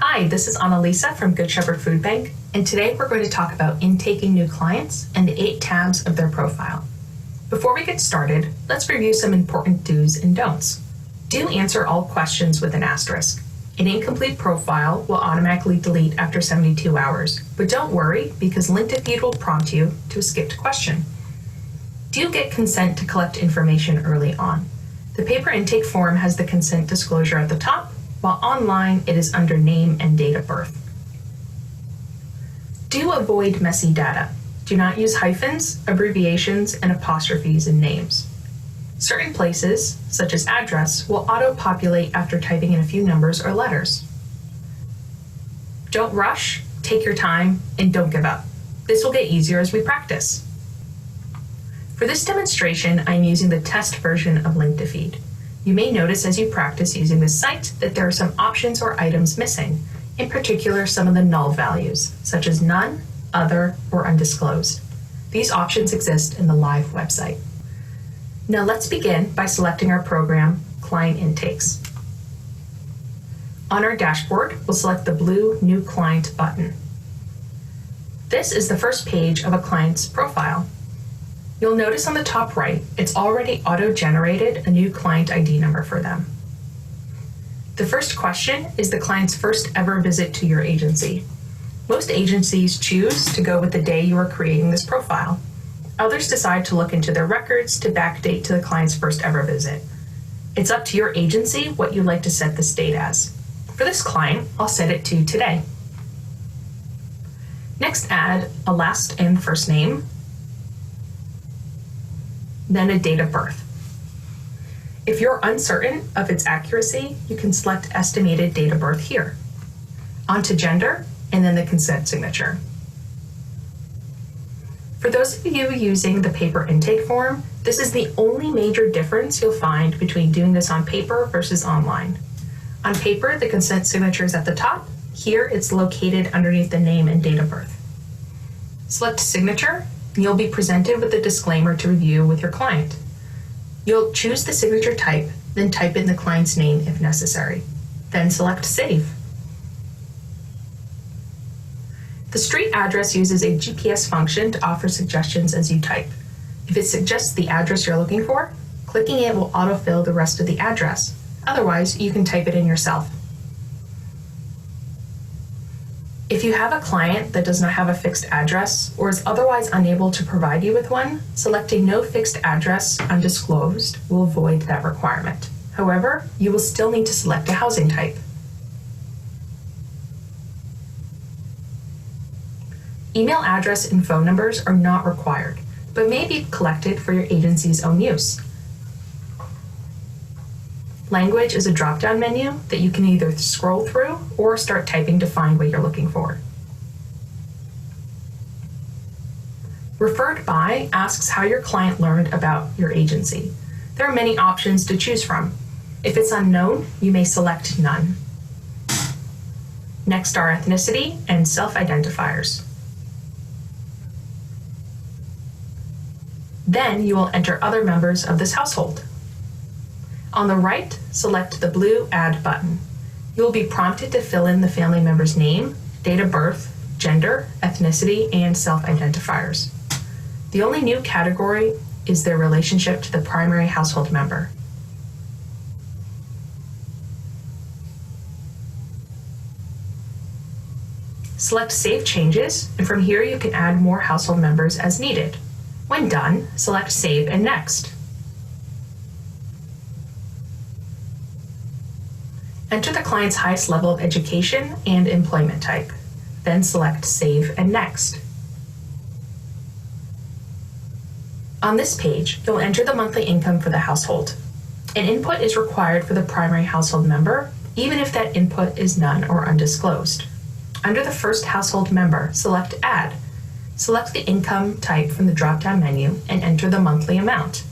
Hi, this is Annalisa from Good Shepherd Food Bank, and today we're going to talk about intaking new clients and the 8 tabs of their profile. Before we get started, let's review some important do's and don'ts. Do answer all questions with an asterisk. An incomplete profile will automatically delete after 72 hours, but don't worry because LinkedIn will prompt you to a skipped question. Do get consent to collect information early on. The paper intake form has the consent disclosure at the top, while online it is under name and date of birth. Do avoid messy data. Do not use hyphens, abbreviations, and apostrophes in names. Certain places, such as address, will auto-populate after typing in a few numbers or letters. Don't rush, take your time, and don't give up. This will get easier as we practice. For this demonstration, I'm using the test version of Linkdefeed. You may notice as you practice using this site that there are some options or items missing, in particular some of the null values, such as none, other, or undisclosed. These options exist in the live website. Now let's begin by selecting our program, Client Intakes. On our dashboard, we'll select the blue New Client button. This is the first page of a client's profile. You'll notice on the top right, it's already auto-generated a new client ID number for them. The first question is the client's first ever visit to your agency. Most agencies choose to go with the day you are creating this profile. Others decide to look into their records to backdate to the client's first ever visit. It's up to your agency what you'd like to set this date as. For this client, I'll set it to today. Next, add a last and first name, then a date of birth. If you're uncertain of its accuracy, you can select estimated date of birth here. Onto gender, and then the consent signature. For those of you using the paper intake form, this is the only major difference you'll find between doing this on paper versus online. On paper, the consent signature is at the top. Here, it's located underneath the name and date of birth. Select signature, and you'll be presented with a disclaimer to review with your client. You'll choose the signature type, then type in the client's name if necessary. Then select Save. The street address uses a GPS function to offer suggestions as you type. If it suggests the address you're looking for, clicking it will autofill the rest of the address. Otherwise, you can type it in yourself. If you have a client that does not have a fixed address or is otherwise unable to provide you with one, selecting No Fixed Address Undisclosed will void that requirement. However, you will still need to select a housing type. Email address and phone numbers are not required, but may be collected for your agency's own use. Language is a drop-down menu that you can either scroll through or start typing to find what you're looking for. Referred by asks how your client learned about your agency. There are many options to choose from. If it's unknown, you may select none. Next are ethnicity and self-identifiers. Then you will enter other members of this household. On the right, select the blue Add button. You will be prompted to fill in the family member's name, date of birth, gender, ethnicity, and self-identifiers. The only new category is their relationship to the primary household member. Select Save Changes, and from here you can add more household members as needed. When done, select Save and Next. Enter the client's highest level of education and employment type. Then select Save and Next. On this page, you'll enter the monthly income for the household. An input is required for the primary household member, even if that input is none or undisclosed. Under the first household member, select Add. Select the income type from the drop-down menu and enter the monthly amount.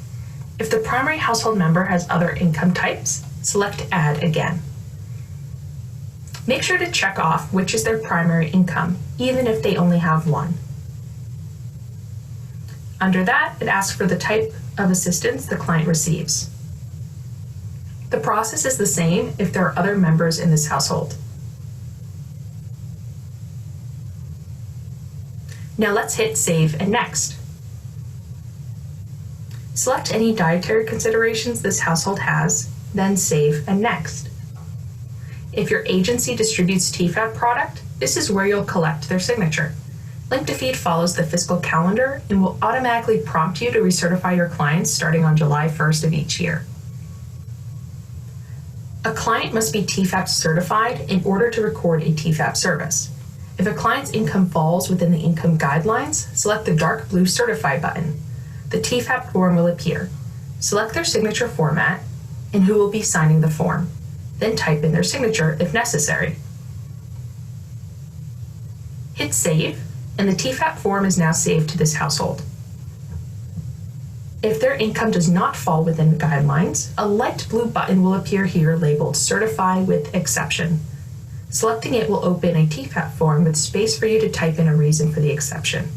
If the primary household member has other income types, select Add again. Make sure to check off which is their primary income, even if they only have one. Under that, it asks for the type of assistance the client receives. The process is the same if there are other members in this household. Now let's hit Save and Next. Select any dietary considerations this household has, then Save and Next. If your agency distributes TFAP product, this is where you'll collect their signature. Link2Feed follows the fiscal calendar and will automatically prompt you to recertify your clients starting on July 1st of each year. A client must be TFAP certified in order to record a TFAP service. If a client's income falls within the income guidelines, select the dark blue Certify button. The TFAP form will appear. Select their signature format and who will be signing the form. Then type in their signature if necessary. Hit Save, and the TFAP form is now saved to this household. If their income does not fall within the guidelines, a light blue button will appear here labeled Certify with Exception. Selecting it will open a TFAP form with space for you to type in a reason for the exception.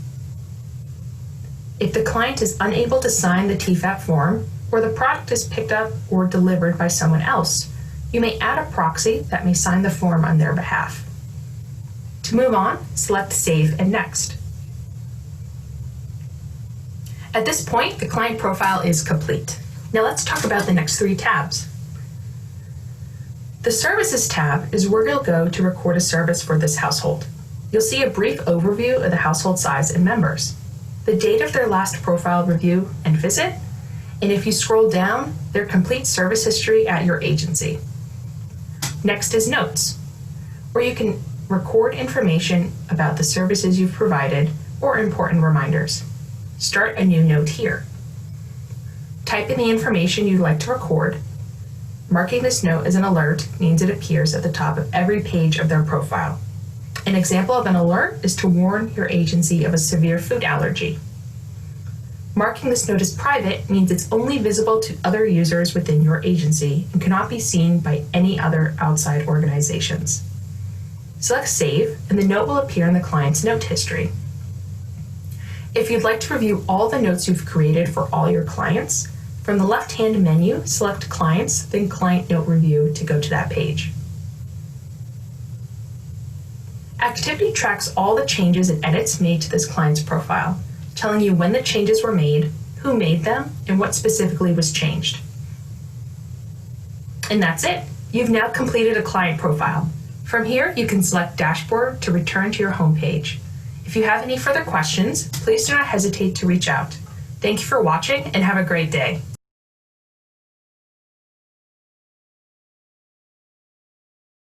If the client is unable to sign the TFAP form, or the product is picked up or delivered by someone else, you may add a proxy that may sign the form on their behalf. To move on, select Save and Next. At this point, the client profile is complete. Now let's talk about the next 3 tabs. The Services tab is where you'll go to record a service for this household. You'll see a brief overview of the household size and members, the date of their last profile review and visit, and if you scroll down, their complete service history at your agency. Next is Notes, where you can record information about the services you've provided or important reminders. Start a new note here. Type in the information you'd like to record. Marking this note as an alert means it appears at the top of every page of their profile. An example of an alert is to warn your agency of a severe food allergy. Marking this note as private means it's only visible to other users within your agency and cannot be seen by any other outside organizations. Select Save, and the note will appear in the client's note history. If you'd like to review all the notes you've created for all your clients, from the left-hand menu, select Clients, then Client Note Review to go to that page. Activity tracks all the changes and edits made to this client's profile, telling you when the changes were made, who made them, and what specifically was changed. And that's it. You've now completed a client profile. From here, you can select Dashboard to return to your home page. If you have any further questions, please do not hesitate to reach out. Thank you for watching and have a great day.